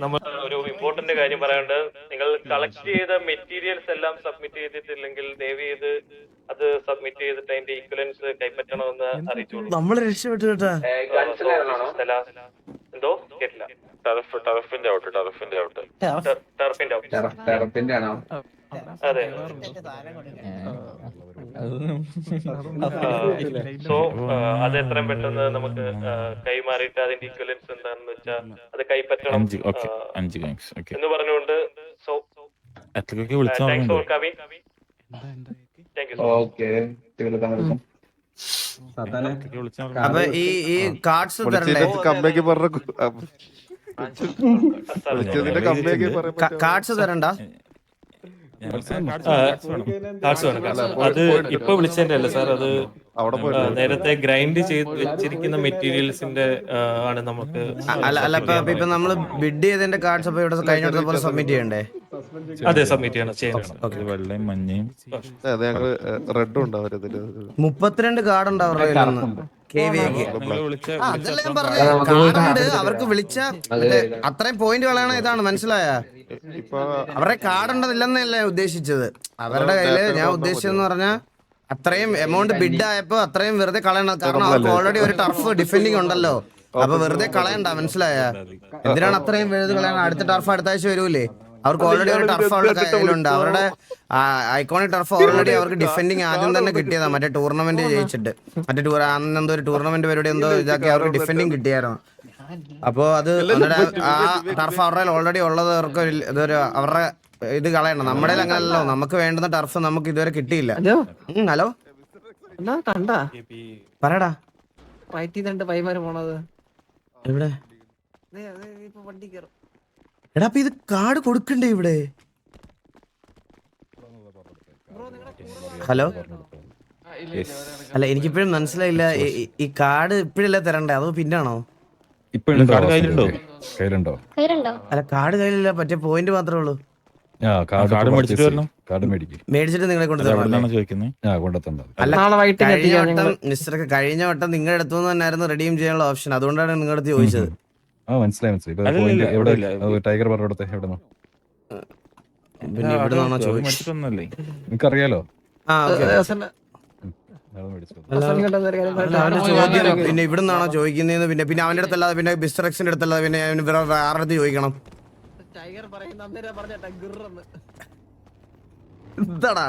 നമ്മൾ ഒരു ഇമ്പോർട്ടന്റ് കാര്യം പറയാനുണ്ട്. നിങ്ങൾ കളക്ട് ചെയ്ത മെറ്റീരിയൽസ് എല്ലാം സബ്മിറ്റ് ചെയ്തിട്ടില്ലെങ്കിൽ ദയവ് ചെയ്ത് അത് സബ്മിറ്റ് ചെയ്തിട്ട് അതിന്റെ ഈക്വലൻസ് കൈപ്പറ്റണമെന്ന് അറിയിച്ചോളൂ. നമ്മള് രക്ഷപ്പെട്ടു കേട്ടാ. എന്തോ കേട്ടില്ല. ടർഫിന്റെ ഔട്ട് ടെറപ്പിന്റെ ആണോ? അതെ. സോ അത് എത്രയും പെട്ടെന്ന് നമുക്ക് കൈമാറിയിട്ട് അതിന്റെ ഈക്വലൻസ് എന്താണെന്ന് വെച്ചാൽ അത് കൈപ്പറ്റണം എന്ന് പറഞ്ഞുകൊണ്ട് so thanks for coming. Thank you. Okay അപ്പൊ ഈ കാർഡ്സ് തരണ്ടേ? കമ്പനിക്ക് പറഞ്ഞു വിളിച്ചതിന്റെ കമ്പനിക്ക് കാർഡ്സ് തരണ്ട. അത് ഇപ്പൊ വിളിച്ചതിന്റെ അല്ല സാർ, അത് നേരത്തെ ഗ്രൈൻഡ് ചെയ്ത് വെച്ചിരിക്കുന്ന മെറ്റീരിയൽസിന്റെ ആണ് നമുക്ക്. അല്ല ഇപ്പൊ നമ്മള് ബിഡ് ചെയ്തതിന്റെ കാർഡ്സ് അപ്പൊ ഇവിടെ കഴിഞ്ഞ പോലെ സബ്മിറ്റ് ചെയ്യണ്ടേ? അതെ സബ്മിറ്റ് ചെയ്യണം. വെള്ളയും മഞ്ഞയും ഞങ്ങള് റെഡും ഉണ്ടാവും. 32 കാർഡ് ഉണ്ട് അവരുടെ കാർഡുണ്ട്. അവർക്ക് വിളിച്ച അത്രയും പോയിന്റ് കളയണ ഇതാണ്, മനസ്സിലായ? അവരുടെ കാർഡ് ഉണ്ടതില്ലെന്നല്ലേ ഉദ്ദേശിച്ചത്. അവരുടെ കയ്യില് ഞാൻ ഉദ്ദേശിച്ചതെന്ന് പറഞ്ഞാൽ അത്രയും എമൗണ്ട് ബിഡ് ആയപ്പോ അത്രയും വെറുതെ കളയണം. കാരണം അവർക്ക് ഓൾറെഡി ഒരു ടർഫ് ഡിഫെൻഡിങ് ഉണ്ടല്ലോ. അപ്പൊ വെറുതെ കളയണ്ട, മനസ്സിലായ? എന്തിനാണ് അത്രയും വെറുതെ കളയണം? അടുത്ത ടർഫ് അടുത്ത ആഴ്ച വരൂലേ? അവർക്ക് ഓൾറെഡി ഒരു ടർഫ് അവരുടെ കയ്യിലുണ്ട്. അവരുടെ ഐക്കോണിക് ടർഫ് ഓൾറെഡി അവർക്ക് ഡിഫെൻഡിങ് ആദ്യം തന്നെ കിട്ടിയതാ. മറ്റേ ടൂർണമെന്റ് ജയിച്ചിട്ട് അന്നെന്തോ ഒരു ടൂർണമെന്റ് പരിപാടി എന്തോ ഇതാക്കി അവർക്ക് ഡിഫെൻഡിങ് കിട്ടിയായിരുന്നു. അപ്പൊ അത് ആ ടർഫ് അവരുടെ ഓൾറെഡി ഉള്ളത് അവർക്ക് ഇതൊരു അവരുടെ ഇത് കളയണം. നമ്മുടെ അങ്ങനല്ലോ, നമുക്ക് വേണ്ടുന്ന ടർഫ് നമുക്ക് ഇതുവരെ കിട്ടിയില്ല. ഹലോ കണ്ടാ പറയടാ. റൈറ്റ് ചെയ്തിട്ട് പൈമാര് പോണത് എവിടെ? ഇപ്പൊ വണ്ടി കയറും. എടാ അപ്പൊ ഇത് കാർഡ് കൊടുക്കണ്ടേ ഇവിടെ? ഹലോ, അല്ല എനിക്കിപ്പോഴും മനസ്സിലായില്ല. ഈ കാർഡ് ഇപ്പഴല്ലേ തരണ്ടേ അതോ പിന്നാണോ? കയ്യിലുണ്ടോ? അല്ല കാർഡ് കയ്യിലില്ല, മറ്റേ പോയിന്റ് മാത്രമേ ഉള്ളൂ. കാർഡ് മേടിച്ചിട്ട് വരണം. കാർഡ് മേടിക്കും. മേടിച്ചിട്ട് നിങ്ങളെ കൊണ്ട് തരണം. ചോദിക്കുന്നത് കൊണ്ടുത്തണ്ട. അല്ല നാളെ വൈകിട്ട് കഴിഞ്ഞ എത്തിക്കാം വട്ടം ഞങ്ങള്. മിസ്റ്റർക്ക് കഴിഞ്ഞ വട്ടം നിങ്ങളുടെ അടുത്തു നിന്ന് തന്നെയായിരുന്നു റെഡീം ചെയ്യാനുള്ള ഓപ്ഷൻ. അതുകൊണ്ടാണ് നിങ്ങളുടെ അടുത്ത് ചോദിച്ചത്. മനസ്സിലായി മനസ്സിലായി. എവിടെ ടൈഗർ പറഞ്ഞോടത്തെ എവിടെ പിന്നെ ഇവിടെ നിന്നാണോ ചോദിച്ചത്? മേടിച്ചിട്ടൊന്നല്ലേ നിനക്കറിയാലോ. ആ ഓക്കെ. പിന്നെ ഇവിടെ നിന്നാണോ ചോദിക്കുന്നതെന്ന് പിന്നെ അവന്റെ അടുത്തല്ലാതെ പിന്നെ ബിസ്റ്ററക്സിന്റെ അടുത്തല്ലാതെ പിന്നെ വേറെ ആരുടെ അടുത്ത് ചോദിക്കണം? ടൈഗർ പറയുന്ന അന്നേരം പറഞ്ഞേട്ടാ ഗിറന്ന്. എന്താടാ